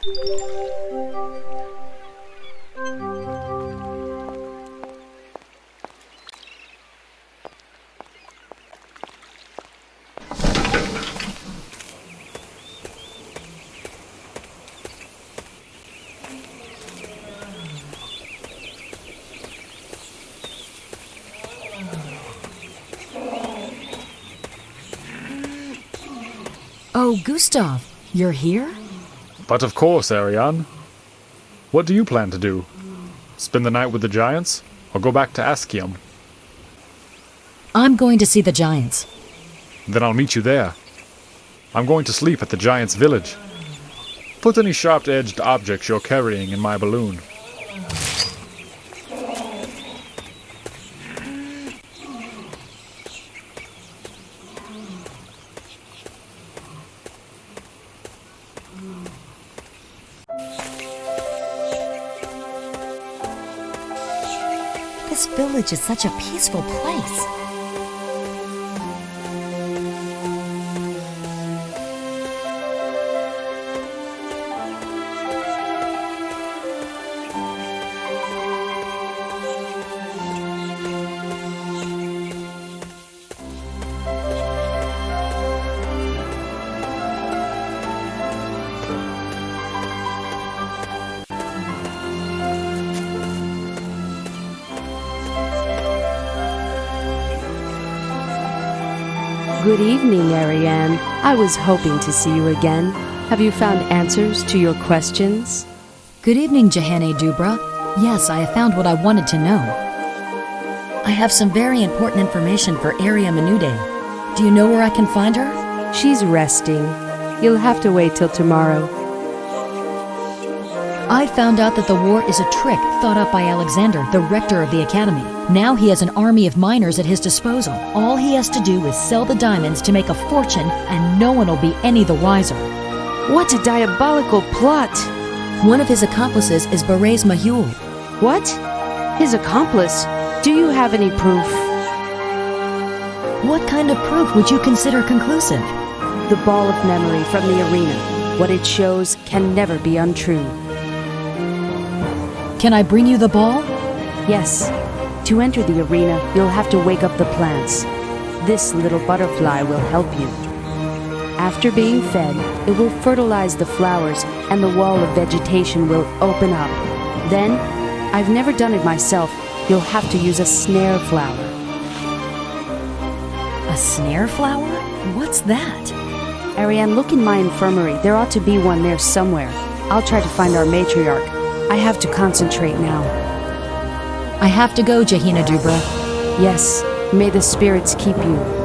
Oh, Gustav, you're here? But of course, Ariane. What do you plan to do? Spend the night with the giants, or go back to Ascium? I'm going to see the giants. Then I'll meet you there. I'm going to sleep at the giants' village. Put any sharp-edged objects you're carrying in my balloon. This village is such a peaceful place. Good evening, Ariane. I was hoping to see you again. Have you found answers to your questions? Good evening, Johanne Dubra. Yes, I have found what I wanted to know. I have some very important information for Aria Menude. Do you know where I can find her? She's resting. You'll have to wait till tomorrow. I found out that the war is a trick thought up by Alexander, the rector of the academy. Now he has an army of miners at his disposal. All he has to do is sell the diamonds to make a fortune, and no one will be any the wiser. What a diabolical plot! One of his accomplices is Berez Mahul. What? His accomplice? Do you have any proof? What kind of proof would you consider conclusive? The ball of memory from the arena. What it shows can never be untrue. Can I bring you the ball? Yes. To enter the arena, you'll have to wake up the plants. This little butterfly will help you. After being fed, it will fertilize the flowers and the wall of vegetation will open up. Then, I've never done it myself, you'll have to use a snare flower. A snare flower? What's that? Ariane, look in my infirmary. There ought to be one there somewhere. I'll try to find our matriarch. I have to concentrate now. I have to go, Jahina Dubra. Yes, may the spirits keep you.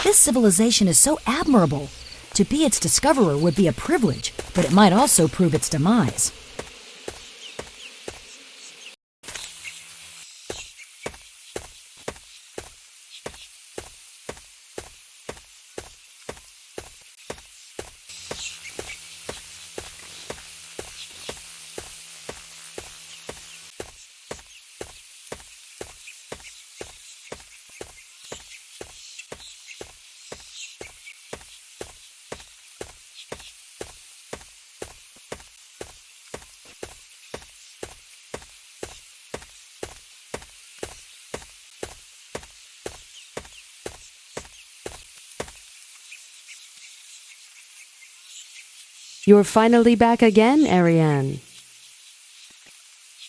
This civilization is so admirable. To be its discoverer would be a privilege, but it might also prove its demise. You're finally back again, Ariane.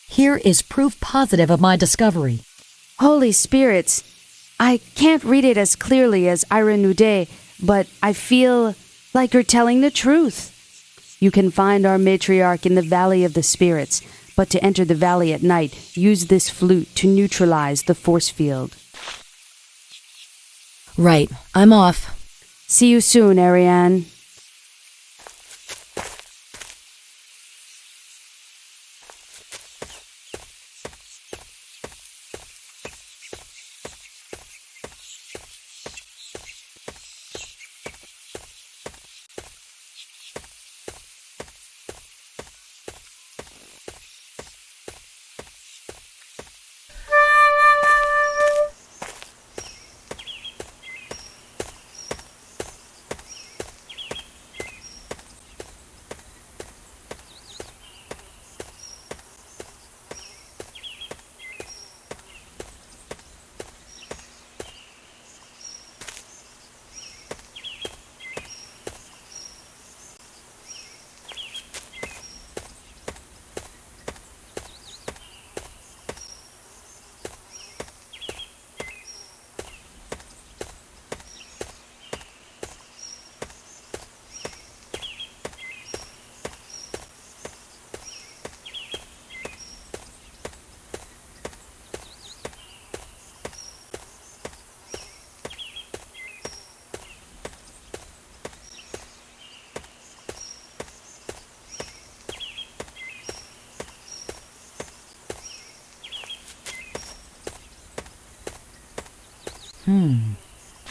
Here is proof positive of my discovery. Holy spirits! I can't read it as clearly as Ira Nude, but I feel like you're telling the truth. You can find our matriarch in the Valley of the Spirits, but to enter the valley at night, use this flute to neutralize the force field. Right, I'm off. See you soon, Ariane.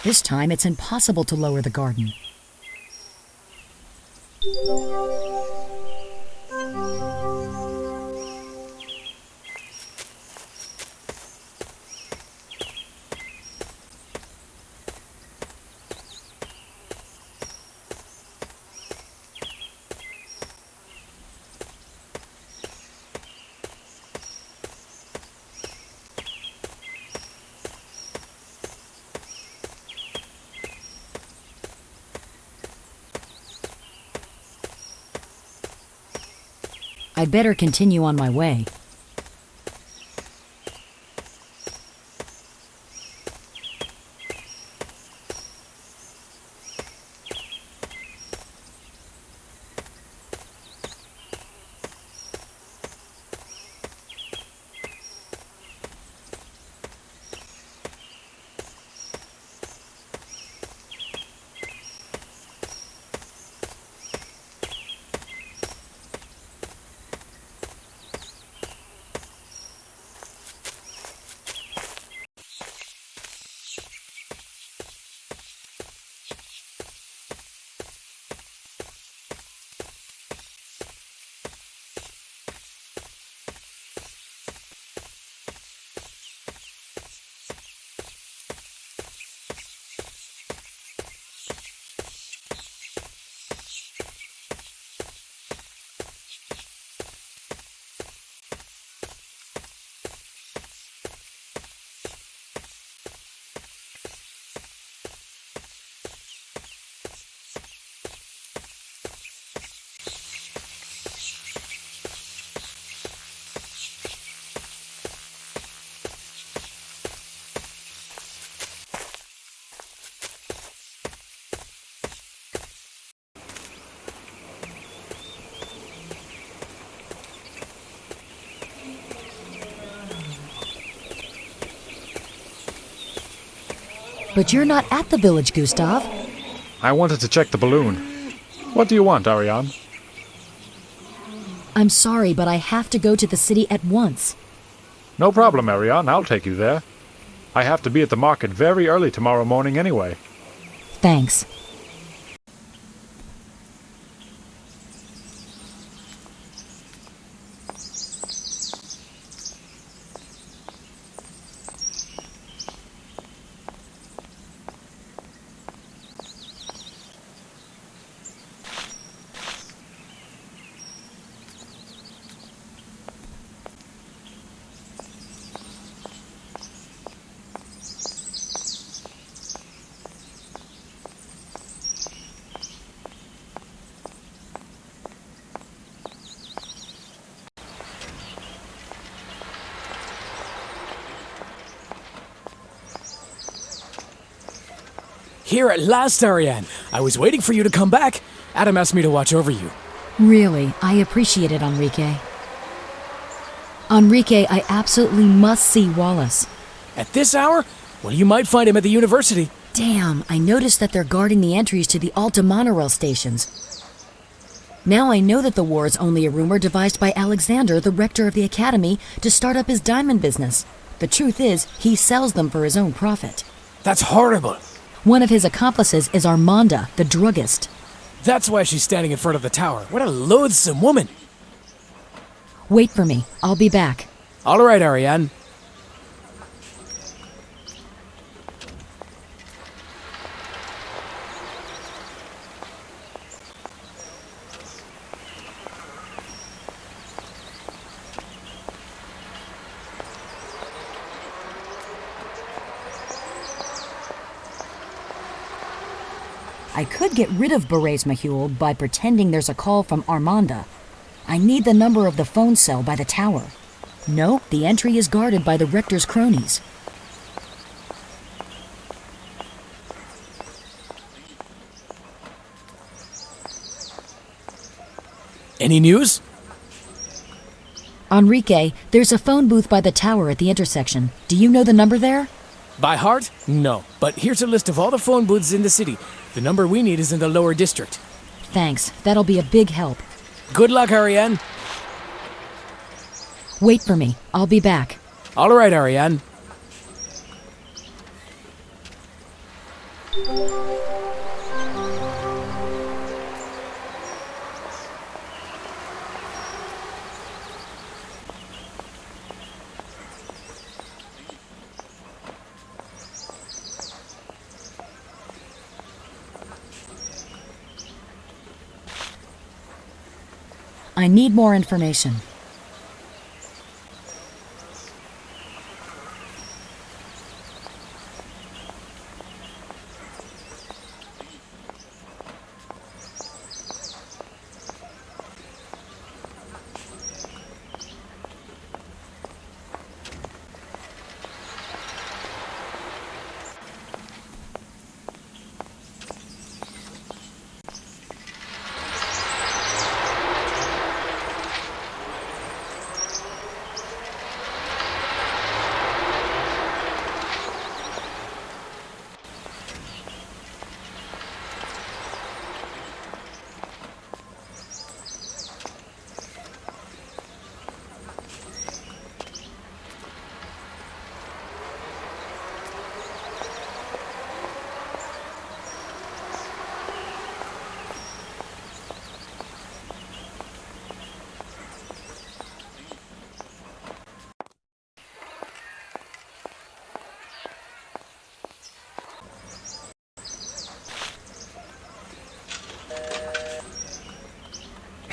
This time it's impossible to lower the garden. I'd better continue on my way. But you're not at the village, Gustav. I wanted to check the balloon. What do you want, Ariane? I'm sorry, but I have to go to the city at once. No problem, Ariane. I'll take you there. I have to be at the market very early tomorrow morning anyway. Thanks. Here at last, Ariane. I was waiting for you to come back. Adam asked me to watch over you. Really, I appreciate it, Enrique. Enrique, I absolutely must see Wallace. At this hour? Well, you might find him at the university. Damn, I noticed that they're guarding the entries to the Alta monorail stations. Now I know that the war is only a rumor devised by Alexander, the rector of the academy, to start up his diamond business. The truth is, he sells them for his own profit. That's horrible. One of his accomplices is Armanda, the druggist. That's why she's standing in front of the tower. What a loathsome woman. Wait for me. I'll be back. All right, Ariane. I could get rid of Berets Mahul by pretending there's a call from Armanda. I need the number of the phone cell by the tower. No, the entry is guarded by the rector's cronies. Any news? Enrique, there's a phone booth by the tower at the intersection. Do you know the number there? By heart? No. But here's a list of all the phone booths in the city. The number we need is in the lower district. Thanks. That'll be a big help. Good luck, Ariane. Wait for me. I'll be back. All right, Ariane. I need more information.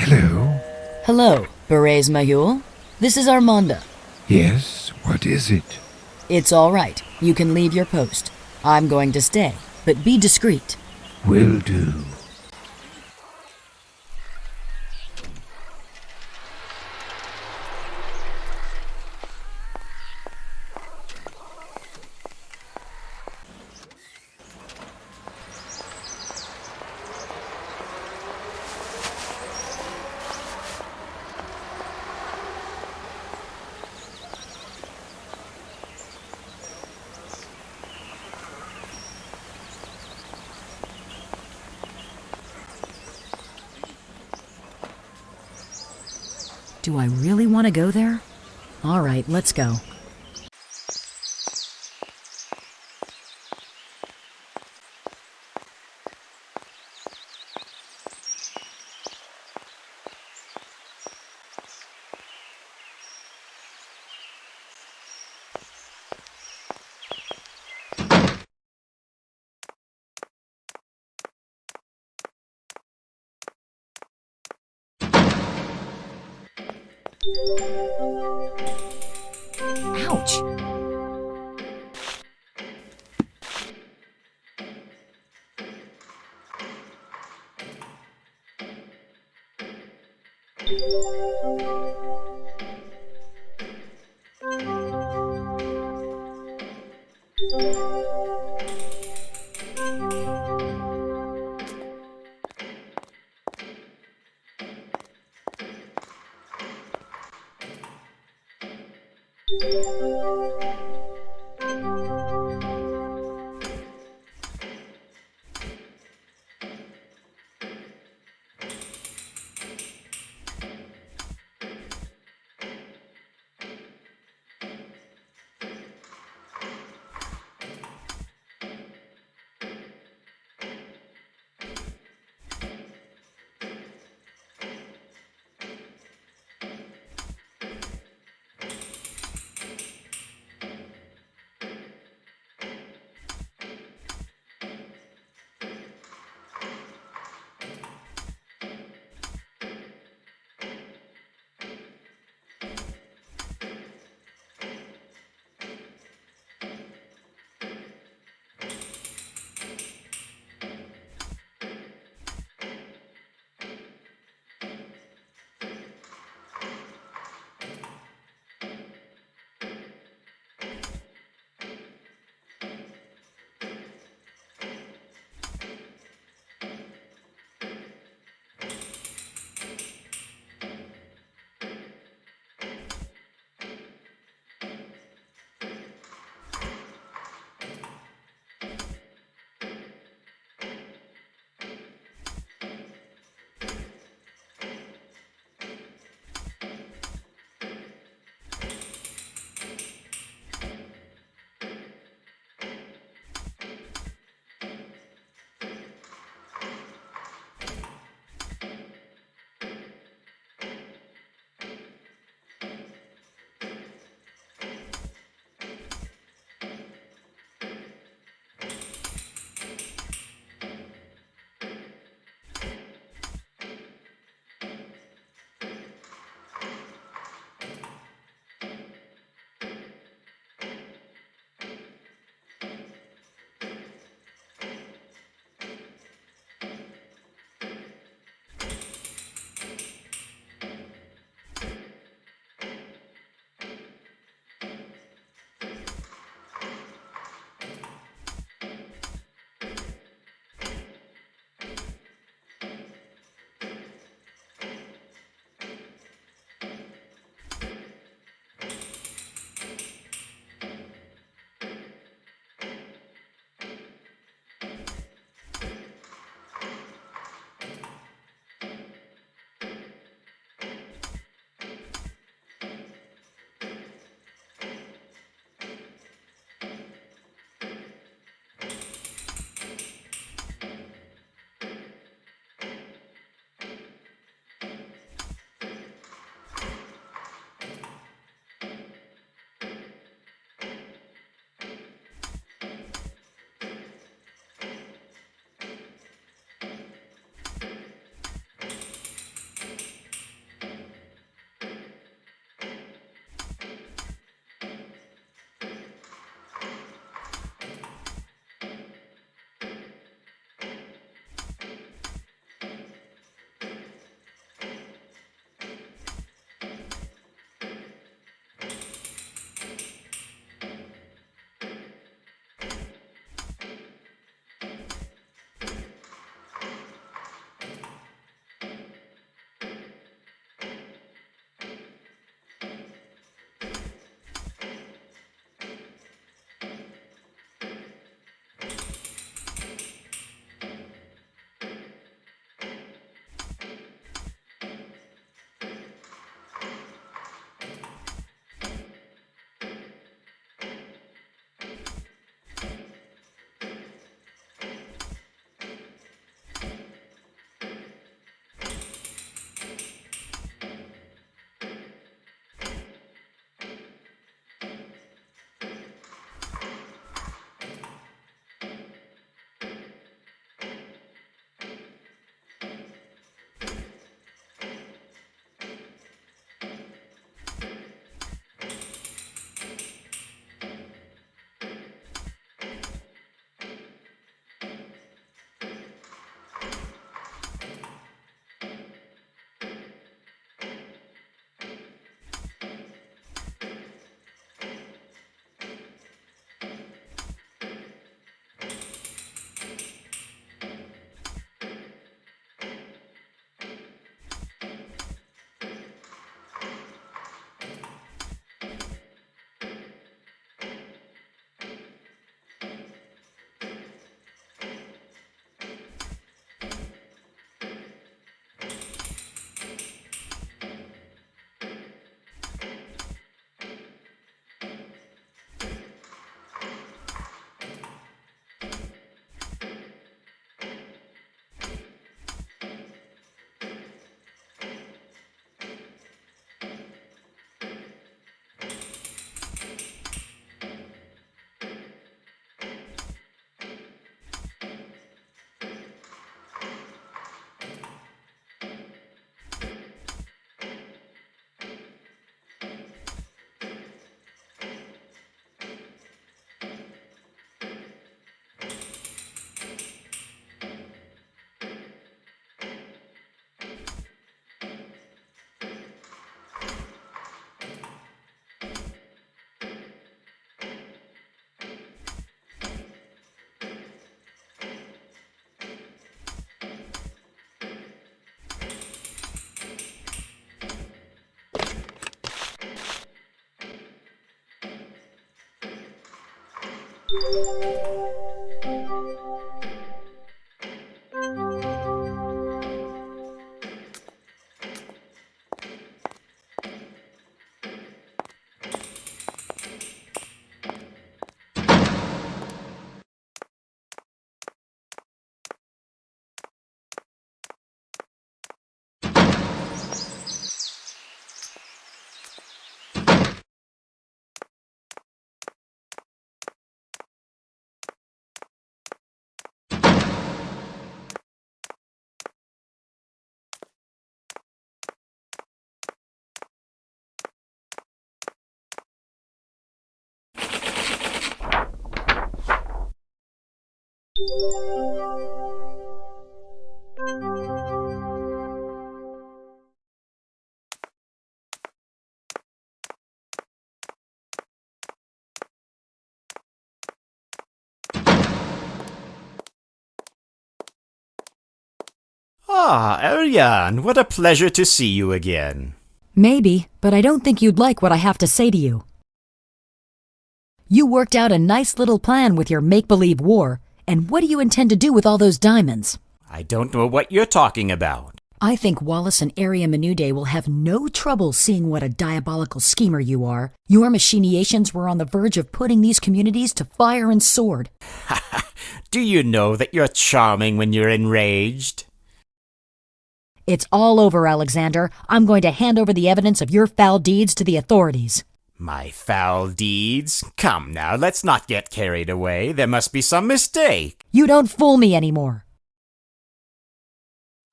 Hello? Hello, Berets Mahul. This is Armanda. Yes, what is it? It's all right. You can leave your post. I'm going to stay, but be discreet. Will do. Do I really want to go there? All right, let's go. Ouch! Ah, Ariane, what a pleasure to see you again. Maybe, but I don't think you'd like what I have to say to you. You worked out a nice little plan with your make-believe war, and what do you intend to do with all those diamonds? I don't know what you're talking about. I think Wallace and Area Menude will have no trouble seeing what a diabolical schemer you are. Your machinations were on the verge of putting these communities to fire and sword. Do you know that you're charming when you're enraged? It's all over, Alexander. I'm going to hand over the evidence of your foul deeds to the authorities. My foul deeds? Come now, let's not get carried away. There must be some mistake. You don't fool me anymore.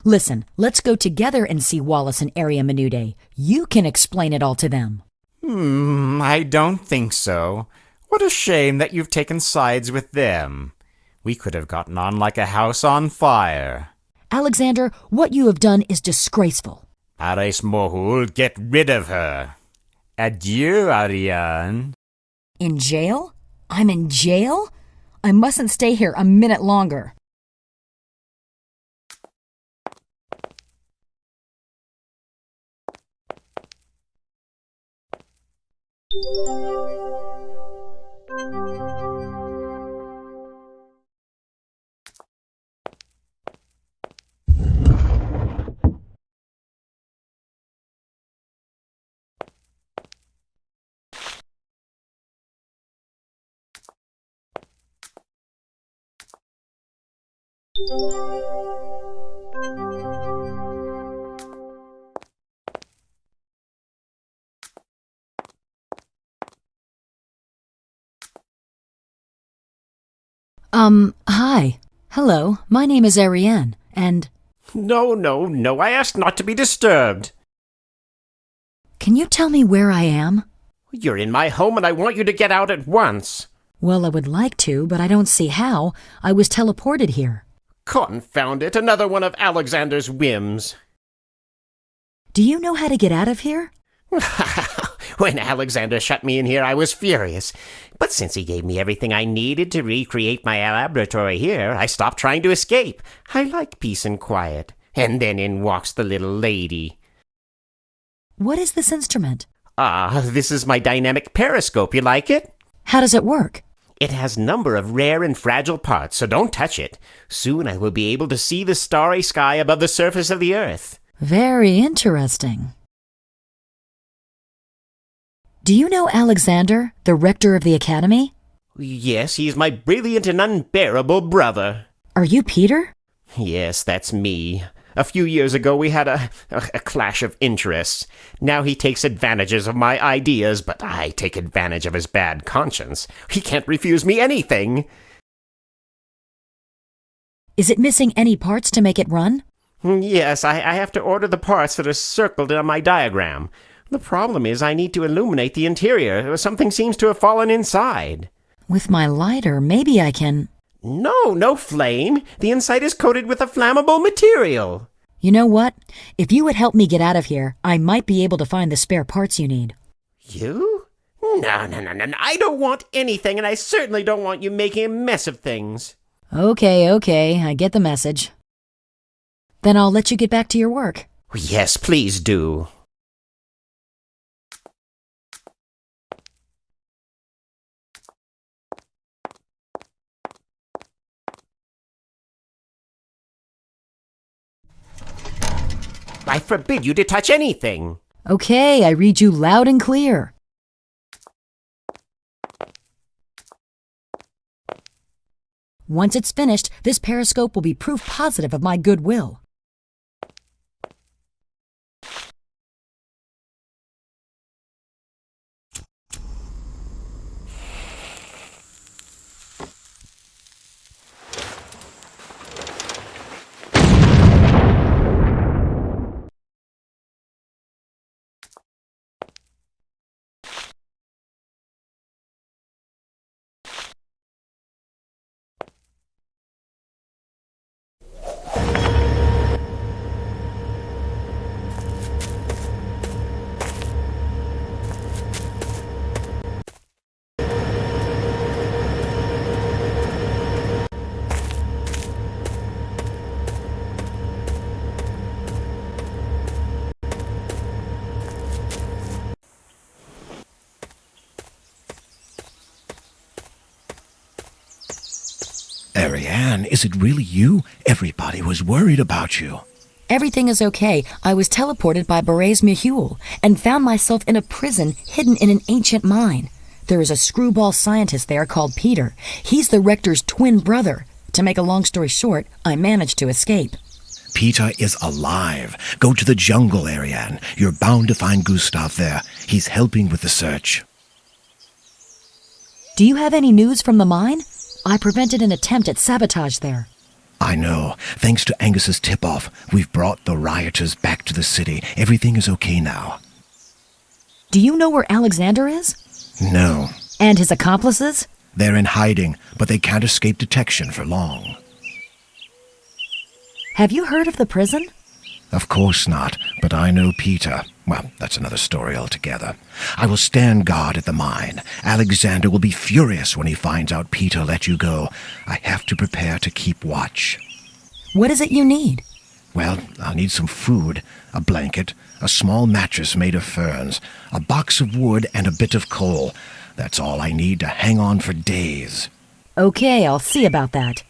Listen, let's go together and see Wallace and Area Menude. You can explain it all to them. I don't think so. What a shame that you've taken sides with them. We could have gotten on like a house on fire. Alexander, what you have done is disgraceful. Ares Mohul, get rid of her. Adieu, Ariane. In jail? I'm in jail? I mustn't stay here a minute longer. Hi. Hello, my name is Ariane, and... No, I asked not to be disturbed. Can you tell me where I am? You're in my home and I want you to get out at once. Well, I would like to, but I don't see how. I was teleported here. Confound it, another one of Alexander's whims. Do you know how to get out of here? When Alexander shut me in here, I was furious. But since he gave me everything I needed to recreate my laboratory here, I stopped trying to escape. I like peace and quiet. And then in walks the little lady. What is this instrument? This is my dynamic periscope. You like it? How does it work? It has a number of rare and fragile parts, so don't touch it. Soon I will be able to see the starry sky above the surface of the Earth. Very interesting. Do you know Alexander, the rector of the academy? Yes, he's my brilliant and unbearable brother. Are you Peter? Yes, that's me. A few years ago we had a clash of interests. Now he takes advantages of my ideas, but I take advantage of his bad conscience. He can't refuse me anything. Is it missing any parts to make it run? Yes, I have to order the parts that are circled on my diagram. The problem is I need to illuminate the interior. Something seems to have fallen inside. With my lighter, maybe I can... No flame. The inside is coated with a flammable material. You know what? If you would help me get out of here, I might be able to find the spare parts you need. You? No. I don't want anything, and I certainly don't want you making a mess of things. Okay, I get the message. Then I'll let you get back to your work. Yes, please do. I forbid you to touch anything. Okay, I read you loud and clear. Once it's finished, this periscope will be proof positive of my goodwill. Ariane, is it really you? Everybody was worried about you. Everything is okay. I was teleported by BodAss Mihul and found myself in a prison hidden in an ancient mine. There is a screwball scientist there called Peter. He's the rector's twin brother. To make a long story short, I managed to escape. Peter is alive. Go to the jungle, Ariane. You're bound to find Gustav there. He's helping with the search. Do you have any news from the mine? I prevented an attempt at sabotage there. I know. Thanks to Angus's tip-off, we've brought the rioters back to the city. Everything is okay now. Do you know where Alexander is? No. And his accomplices? They're in hiding, but they can't escape detection for long. Have you heard of the prison? Of course not, but I know Peter. Well, that's another story altogether. I will stand guard at the mine. Alexander will be furious when he finds out Peter let you go. I have to prepare to keep watch. What is it you need? Well, I'll need some food, a blanket, a small mattress made of ferns, a box of wood, and a bit of coal. That's all I need to hang on for days. Okay, I'll see about that.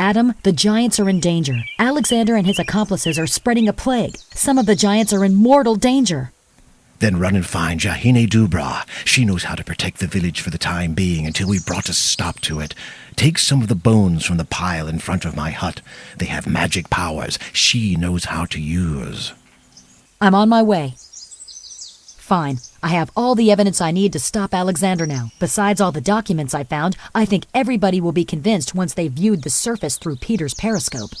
Adam, the giants are in danger. Alexander and his accomplices are spreading a plague. Some of the giants are in mortal danger. Then run and find Jahine Dubra. She knows how to protect the village for the time being until we brought a stop to it. Take some of the bones from the pile in front of my hut. They have magic powers she knows how to use. I'm on my way. Fine. I have all the evidence I need to stop Alexander now. Besides all the documents I found, I think everybody will be convinced once they've viewed the surface through Peter's periscope.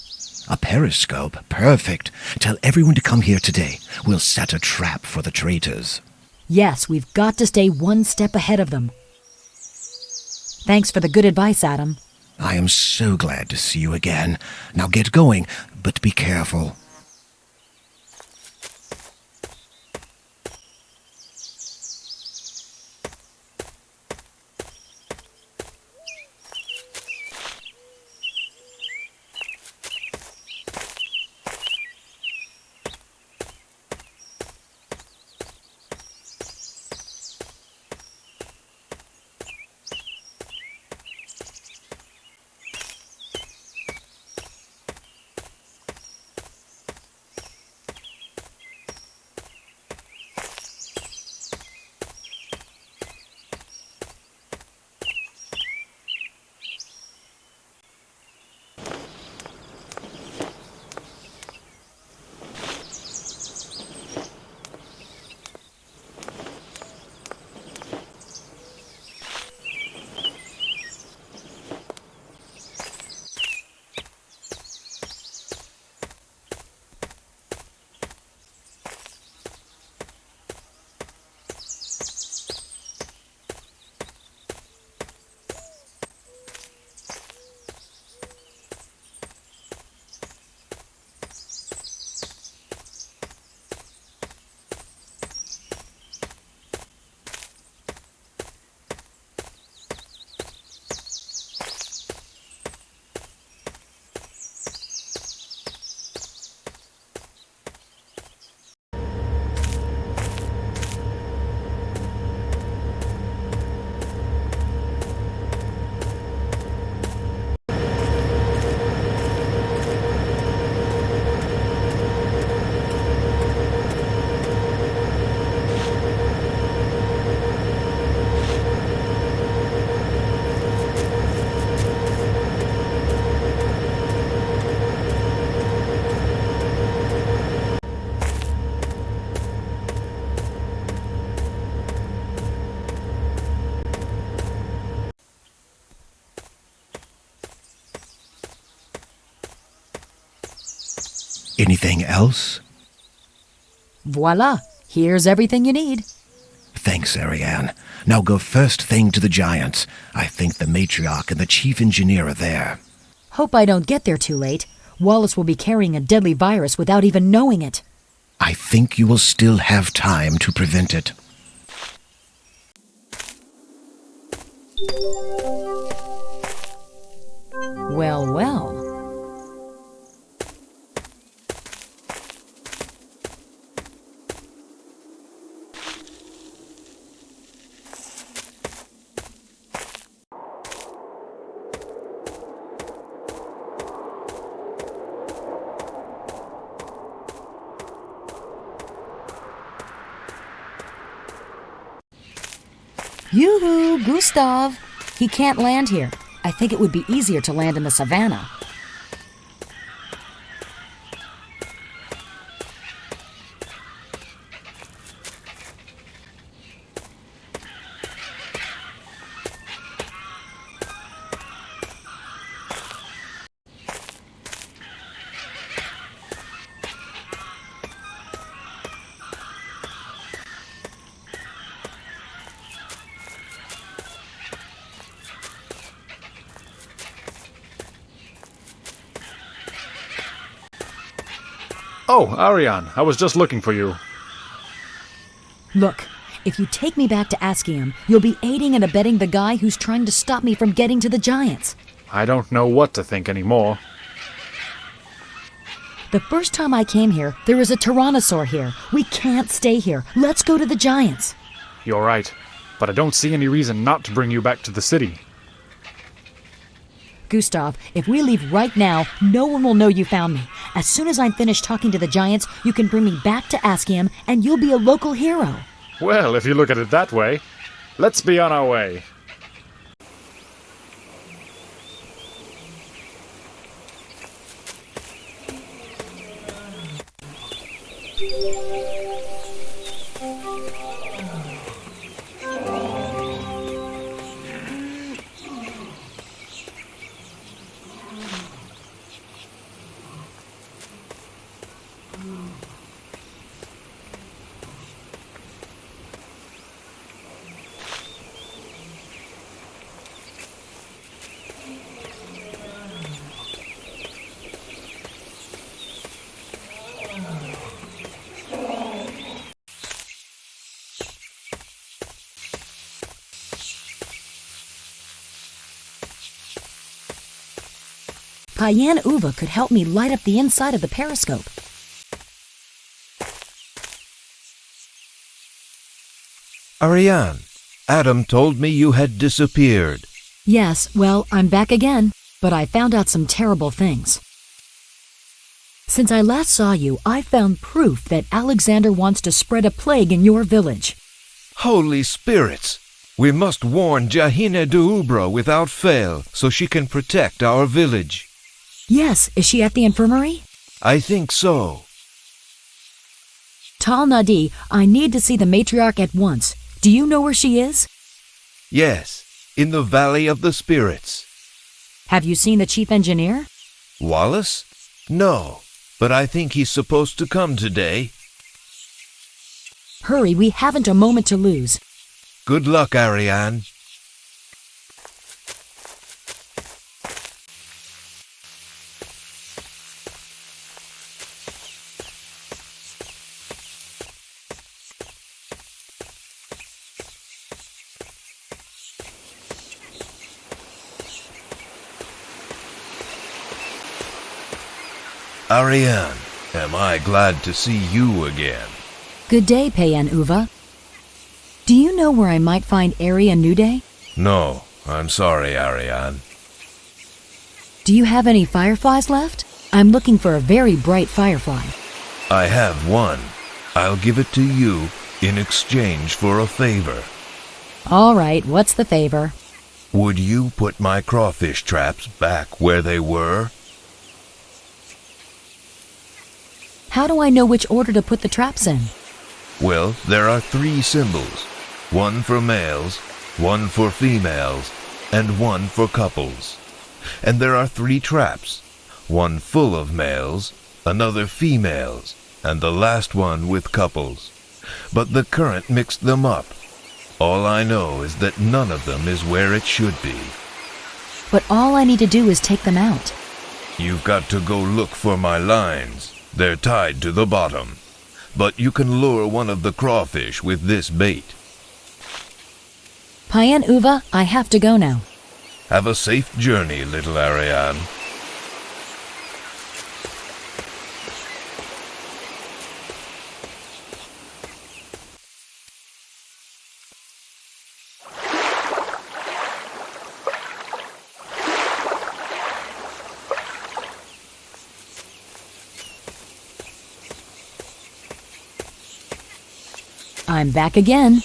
A periscope? Perfect. Tell everyone to come here today. We'll set a trap for the traitors. Yes, we've got to stay one step ahead of them. Thanks for the good advice, Adam. I am so glad to see you again. Now get going, but be careful. Anything else? Voila! Here's everything you need. Thanks, Ariane. Now go first thing to the Giants. I think the matriarch and the chief engineer are there. Hope I don't get there too late. Wallace will be carrying a deadly virus without even knowing it. I think you will still have time to prevent it. Well, well. Yoo-hoo, Gustav! He can't land here. I think it would be easier to land in the savannah. Oh, Ariane, I was just looking for you. Look, if you take me back to Ascium, you'll be aiding and abetting the guy who's trying to stop me from getting to the Giants. I don't know what to think anymore. The first time I came here, there was a Tyrannosaur here. We can't stay here. Let's go to the Giants. You're right, but I don't see any reason not to bring you back to the city. Gustav, if we leave right now, no one will know you found me. As soon as I'm finished talking to the Giants, you can bring me back to Ascium, and you'll be a local hero. Well, if you look at it that way, let's be on our way. Payan Uva could help me light up the inside of the periscope. Ariane, Adam told me you had disappeared. Yes, well, I'm back again, but I found out some terrible things. Since I last saw you, I found proof that Alexander wants to spread a plague in your village. Holy spirits! We must warn Jahina de Ubra without fail, so she can protect our village. Yes, is she at the infirmary? I think so. Tal Nadi, I need to see the matriarch at once. Do you know where she is? Yes, in the Valley of the Spirits. Have you seen the chief engineer? Wallace? No, but I think he's supposed to come today. Hurry, we haven't a moment to lose. Good luck, Ariane. Ariane, am I glad to see you again. Good day, Payan Uva. Do you know where I might find Ari and Nude? No, I'm sorry, Ariane. Do you have any fireflies left? I'm looking for a very bright firefly. I have one. I'll give it to you in exchange for a favor. All right, what's the favor? Would you put my crawfish traps back where they were? How do I know which order to put the traps in? Well, there are 3 symbols. One for males, one for females, and one for couples. And there are 3 traps. One full of males, another females, and the last one with couples. But the current mixed them up. All I know is that none of them is where it should be. But all I need to do is take them out. You've got to go look for my lines. They're tied to the bottom. But you can lure one of the crawfish with this bait. Payan Uva, I have to go now. Have a safe journey, little Ariane. I'm back again.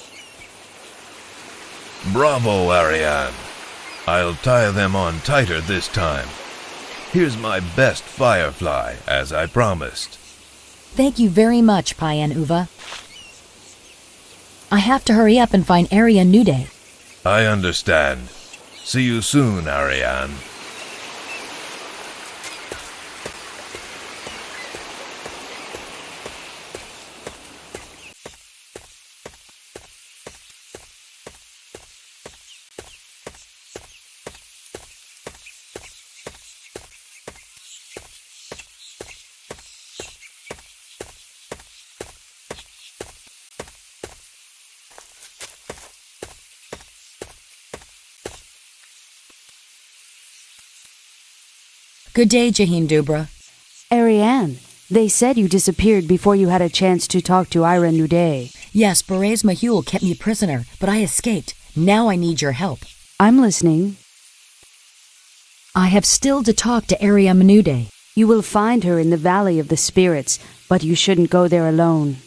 Bravo, Ariane. I'll tie them on tighter this time. Here's my best firefly, as I promised. Thank you very much, Payan Uva. I have to hurry up and find Area Nude. I understand. See you soon, Ariane. Good day, Jahin Dubra. Ariane, they said you disappeared before you had a chance to talk to Ira Nude. Yes, Berets Mahul kept me prisoner, but I escaped. Now I need your help. I'm listening. I have still to talk to Area Menude. You will find her in the Valley of the Spirits, but you shouldn't go there alone.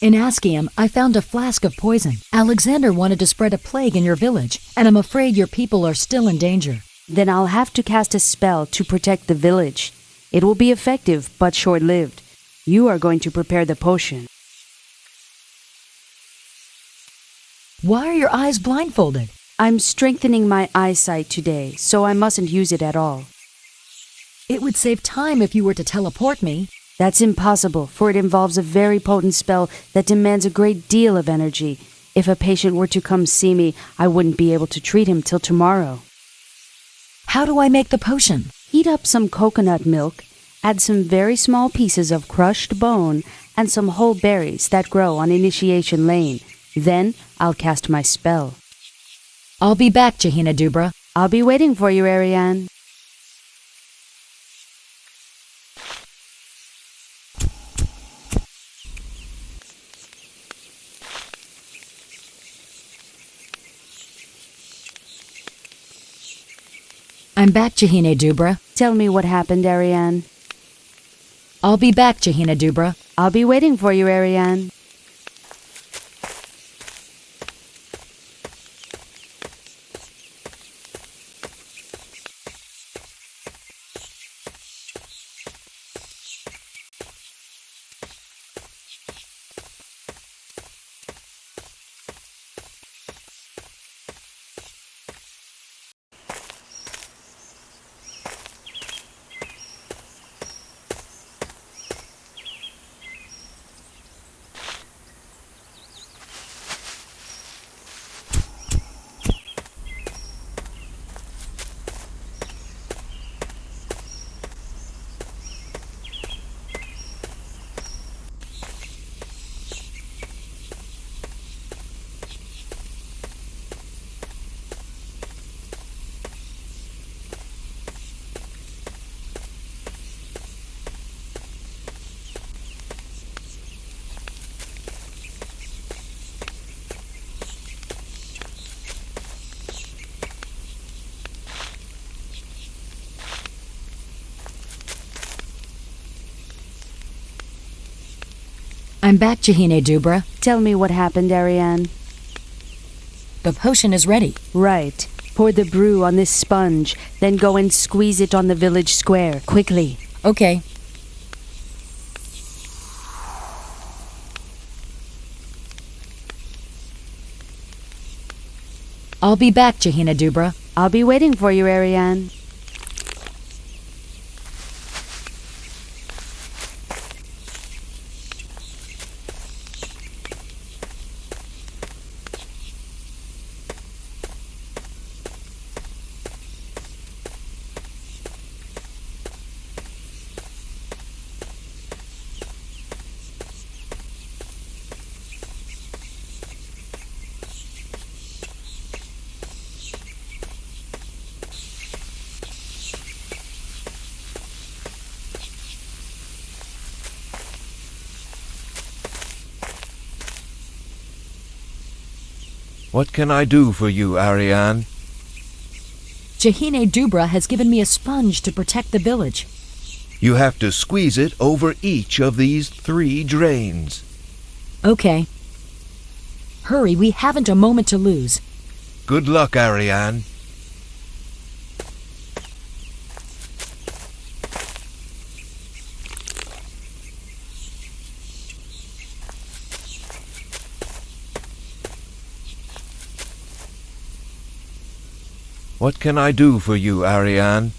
In Askium, I found a flask of poison. Alexander wanted to spread a plague in your village, and I'm afraid your people are still in danger. Then I'll have to cast a spell to protect the village. It will be effective, but short-lived. You are going to prepare the potion. Why are your eyes blindfolded? I'm strengthening my eyesight today, so I mustn't use it at all. It would save time if you were to teleport me. That's impossible, for it involves a very potent spell that demands a great deal of energy. If a patient were to come see me, I wouldn't be able to treat him till tomorrow. How do I make the potion? Heat up some coconut milk, add some very small pieces of crushed bone, and some whole berries that grow on Initiation Lane. Then I'll cast my spell. I'll be back, Jahina Dubra. I'll be waiting for you, Ariane. I'm back, Jahina Dubra. Tell me what happened, Ariane. I'll be back, Jahina Dubra. I'll be waiting for you, Ariane. I'm back, Jahina Dubra. Tell me what happened, Ariane. The potion is ready. Right. Pour the brew on this sponge, then go and squeeze it on the village square. Quickly. Okay. I'll be back, Jahina Dubra. I'll be waiting for you, Ariane. What can I do for you, Ariane? Jahine Dubra has given me a sponge to protect the village. You have to squeeze it over each of these 3 drains. Okay. Hurry, we haven't a moment to lose. Good luck, Ariane. What can I do for you, Ariane?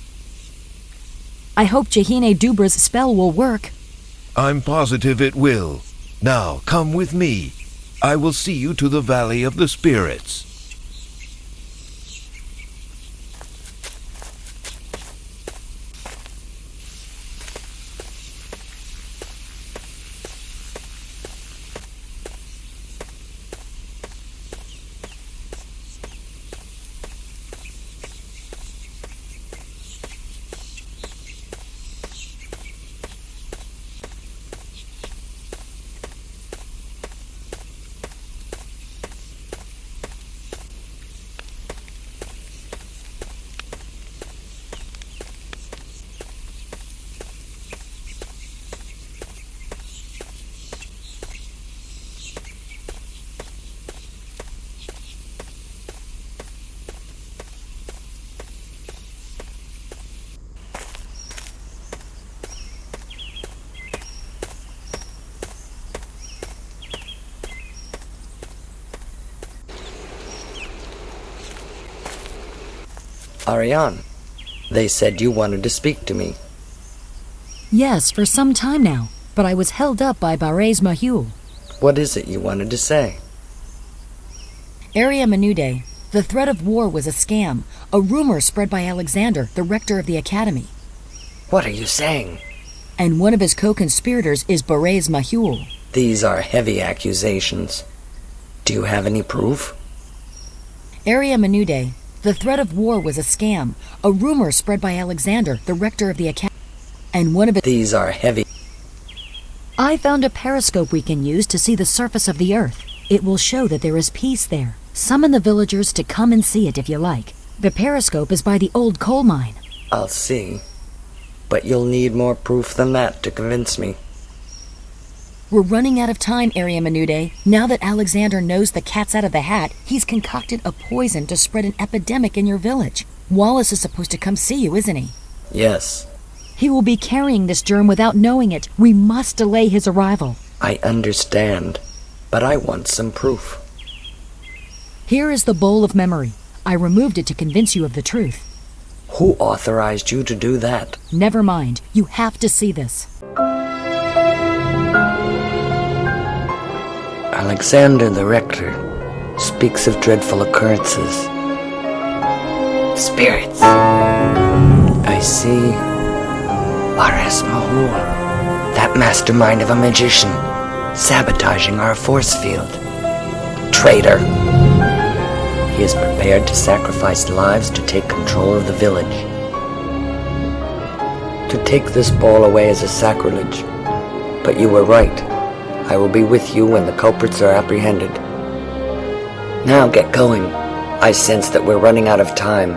I hope Jahine Dubra's spell will work. I'm positive it will. Now, come with me. I will see you to the Valley of the Spirits. Ariane, they said you wanted to speak to me. Yes, for some time now, but I was held up by BodAss Mahul. What is it you wanted to say? Area Menude, the threat of war was a scam, a rumor spread by Alexander, the rector of the academy. What are you saying? And one of his co-conspirators is BodAss Mahul. These are heavy accusations. Do you have any proof? Area Menude, the threat of war was a scam, a rumor spread by Alexander, the rector of the academy. And one of it. These are heavy. I found a periscope we can use to see the surface of the earth. It will show that there is peace there. Summon the villagers to come and see it if you like. The periscope is by the old coal mine. I'll see. But you'll need more proof than that to convince me. We're running out of time, Area Menude. Now that Alexander knows the cat's out of the hat, he's concocted a poison to spread an epidemic in your village. Wallace is supposed to come see you, isn't he? Yes. He will be carrying this germ without knowing it. We must delay his arrival. I understand, but I want some proof. Here is the bowl of memory. I removed it to convince you of the truth. Who authorized you to do that? Never mind. You have to see this. Alexander the Rector speaks of dreadful occurrences. Spirits. I see. BodAss Mahul, that mastermind of a magician, sabotaging our force field. Traitor. He is prepared to sacrifice lives to take control of the village. To take this ball away is a sacrilege. But you were right. I will be with you when the culprits are apprehended. Now get going. I sense that we're running out of time.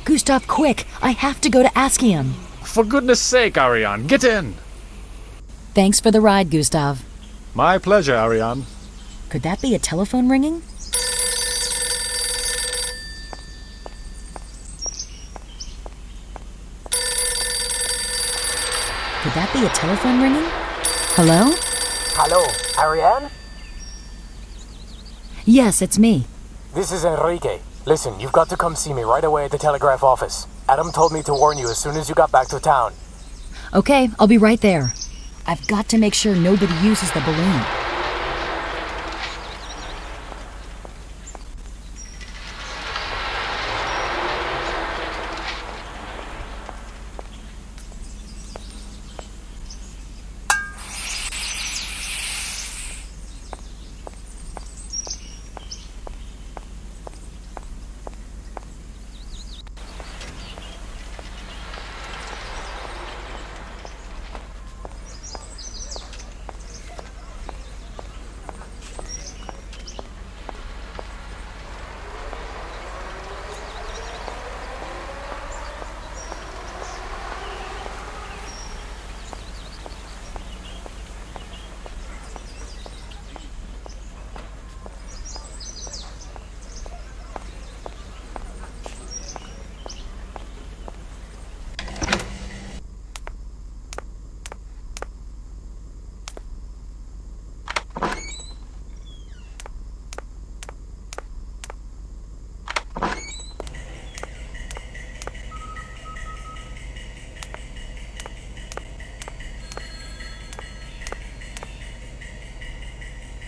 Gustav, quick! I have to go to Askium. For goodness sake, Ariane, get in! Thanks for the ride, Gustav. My pleasure, Ariane. Could that be a telephone ringing? Could that be a telephone ringing? Hello? Hello, Ariane? Yes, it's me. This is Enrique. Listen, you've got to come see me right away at the telegraph office. Adam told me to warn you as soon as you got back to town. Okay, I'll be right there. I've got to make sure nobody uses the balloon.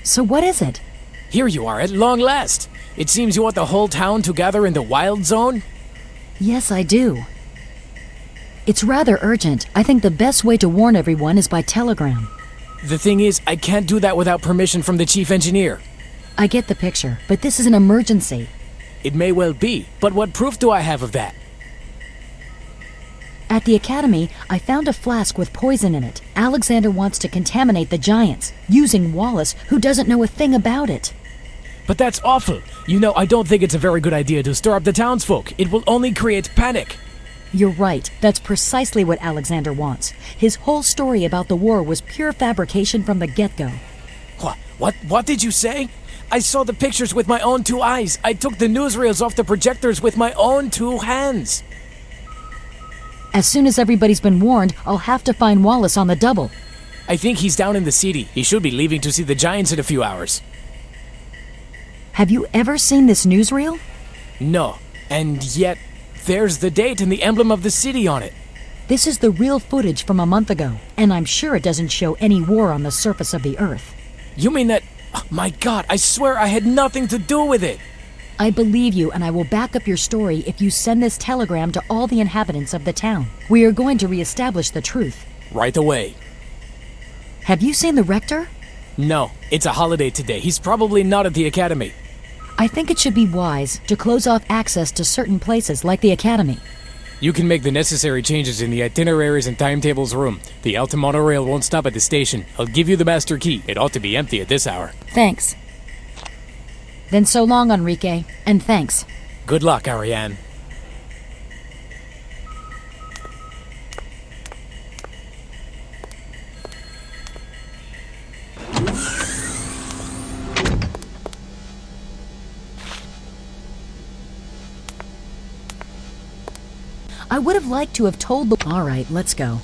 So what is it? Here you are at long last. It seems you want the whole town to gather in the wild zone? Yes, I do. It's rather urgent. I think the best way to warn everyone is by telegram. The thing is, I can't do that without permission from the chief engineer. I get the picture, but this is an emergency. It may well be, but what proof do I have of that? At the academy, I found a flask with poison in it. Alexander wants to contaminate the giants, using Wallace, who doesn't know a thing about it. But that's awful. You know, I don't think it's a very good idea to stir up the townsfolk. It will only create panic. You're right. That's precisely what Alexander wants. His whole story about the war was pure fabrication from the get-go. What did you say? I saw the pictures with my own 2 eyes. I took the newsreels off the projectors with my own 2 hands. As soon as everybody's been warned, I'll have to find Wallace on the double. I think he's down in the city. He should be leaving to see the giants in a few hours. Have you ever seen this newsreel? No, and yet there's the date and the emblem of the city on it. This is the real footage from a month ago, and I'm sure it doesn't show any war on the surface of the Earth. You mean that... Oh, my God, I swear I had nothing to do with it. I believe you, and I will back up your story if you send this telegram to all the inhabitants of the town. We are going to reestablish the truth. Right away. Have you seen the rector? No, it's a holiday today. He's probably not at the academy. I think it should be wise to close off access to certain places like the academy. You can make the necessary changes in the itineraries and timetables room. The Alta monorail won't stop at the station. I'll give you the master key. It ought to be empty at this hour. Thanks. Then so long, Enrique, and thanks. Good luck, Ariane. I would have liked to have told the... All right, let's go.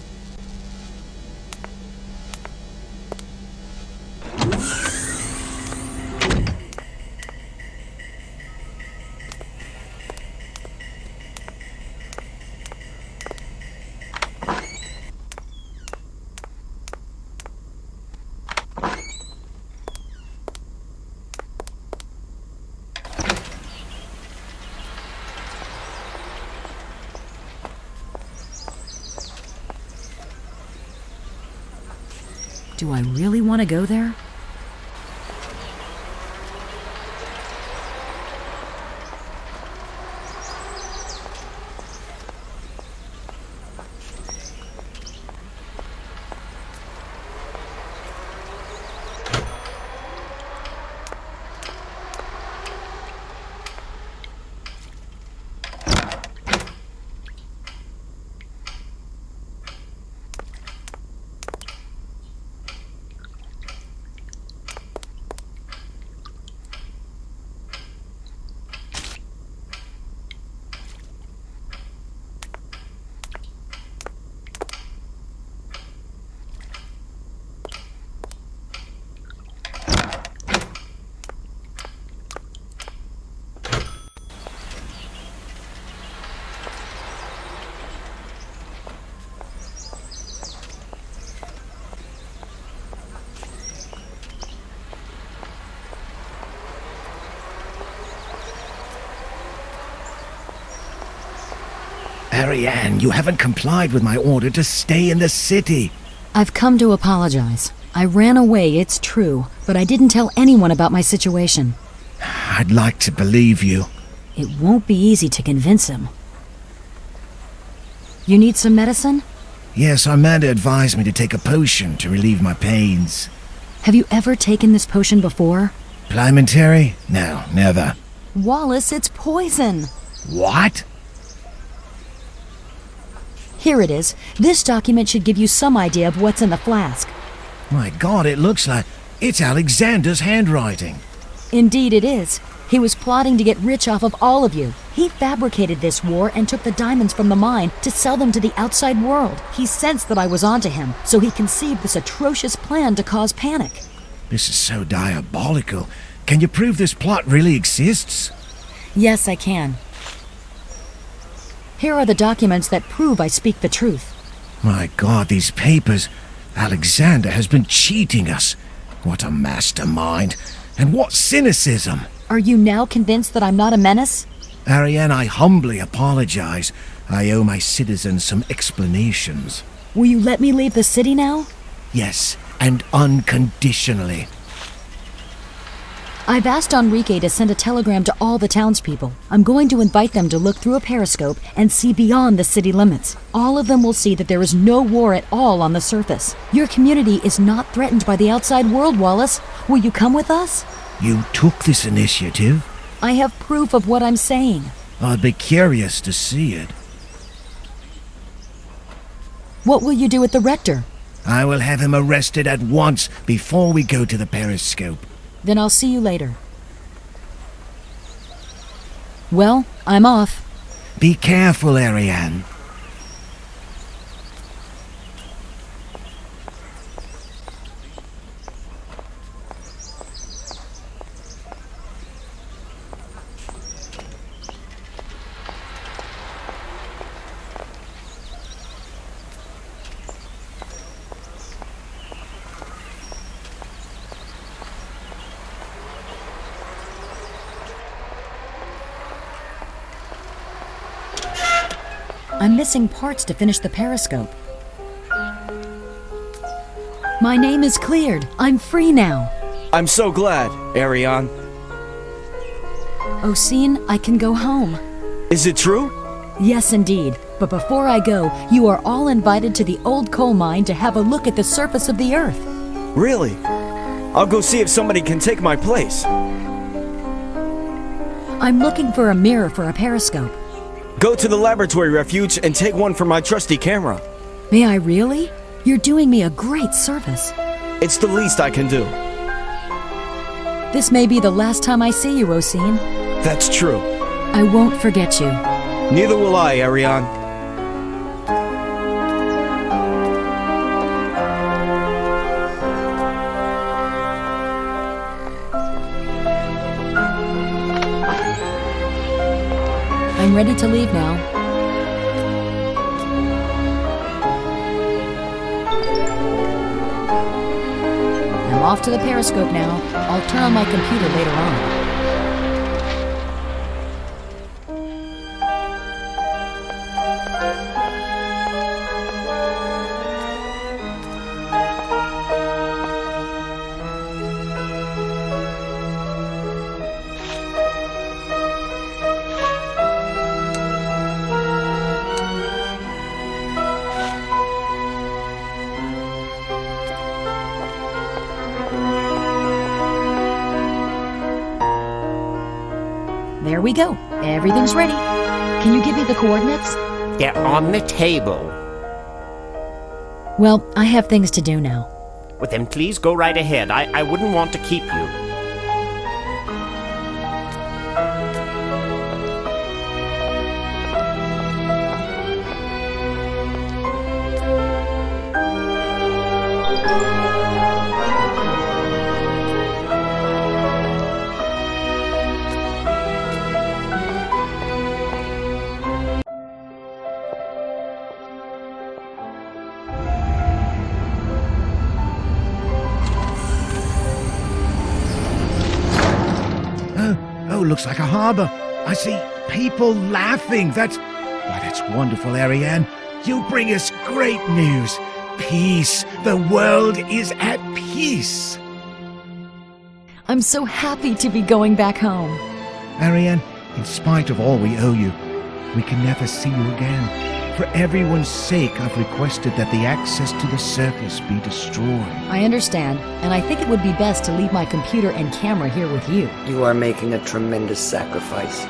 Do I really want to go there? Ariane, you haven't complied with my order to stay in the city. I've come to apologize. I ran away, it's true, but I didn't tell anyone about my situation. I'd like to believe you. It won't be easy to convince him. You need some medicine? Yes, Amanda advised me to take a potion to relieve my pains. Have you ever taken this potion before? Plimentary? No, never. Wallace, it's poison! What? Here it is. This document should give you some idea of what's in the flask. My God, it looks like it's Alexander's handwriting. Indeed it is. He was plotting to get rich off of all of you. He fabricated this war and took the diamonds from the mine to sell them to the outside world. He sensed that I was onto him, so he conceived this atrocious plan to cause panic. This is so diabolical. Can you prove this plot really exists? Yes, I can. Here are the documents that prove I speak the truth. My God, these papers. Alexander has been cheating us. What a mastermind. And what cynicism. Are you now convinced that I'm not a menace? Ariane, I humbly apologize. I owe my citizens some explanations. Will you let me leave the city now? Yes, and unconditionally. I've asked Enrique to send a telegram to all the townspeople. I'm going to invite them to look through a periscope and see beyond the city limits. All of them will see that there is no war at all on the surface. Your community is not threatened by the outside world, Wallace. Will you come with us? You took this initiative? I have proof of what I'm saying. I'd be curious to see it. What will you do with the rector? I will have him arrested at once before we go to the periscope. Then I'll see you later. Well, I'm off. Be careful, Ariane. I'm missing parts to finish the periscope. My name is cleared. I'm free now. I'm so glad, Ariane. Oseen, I can go home. Is it true? Yes, indeed. But before I go, you are all invited to the old coal mine to have a look at the surface of the Earth. Really? I'll go see if somebody can take my place. I'm looking for a mirror for a periscope. Go to the laboratory refuge and take one for my trusty camera. May I really? You're doing me a great service. It's the least I can do. This may be the last time I see you, Oseen. That's true. I won't forget you. Neither will I, Ariane. I'm ready to leave now. I'm off to the periscope now. I'll turn on my computer later on. There we go. Everything's ready. Can you give me the coordinates? They're on the table. Well, I have things to do now. Well, then please go right ahead. I wouldn't want to keep you. Oh, looks like a harbor. I see people laughing. That's wonderful, Ariane. You bring us great news. Peace. The world is at peace. I'm so happy to be going back home. Ariane, in spite of all we owe you, we can never see you again. For everyone's sake, I've requested that the access to the surface be destroyed. I understand, and I think it would be best to leave my computer and camera here with you. You are making a tremendous sacrifice,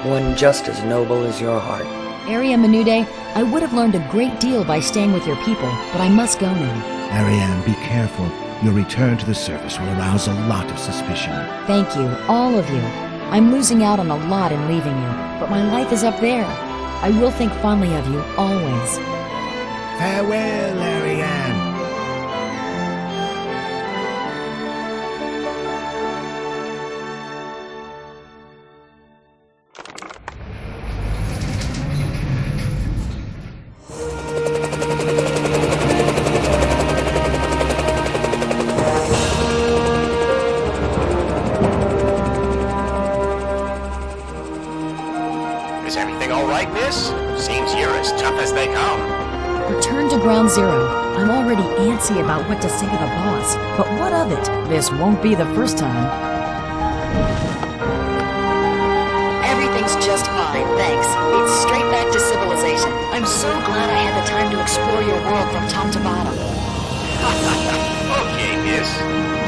one just as noble as your heart. Area Menude, I would have learned a great deal by staying with your people, but I must go now. Ariane, be careful. Your return to the surface will arouse a lot of suspicion. Thank you, all of you. I'm losing out on a lot in leaving you, but my life is up there. I will think fondly of you, always. Farewell, Ariane. all right, miss? Seems you're as tough as they come. Return to ground zero. I'm already antsy about what to say to the boss, but what of it? This won't be the first time. Everything's just fine, thanks. It's straight back to civilization. I'm so glad I had the time to explore your world from top to bottom. Okay, miss.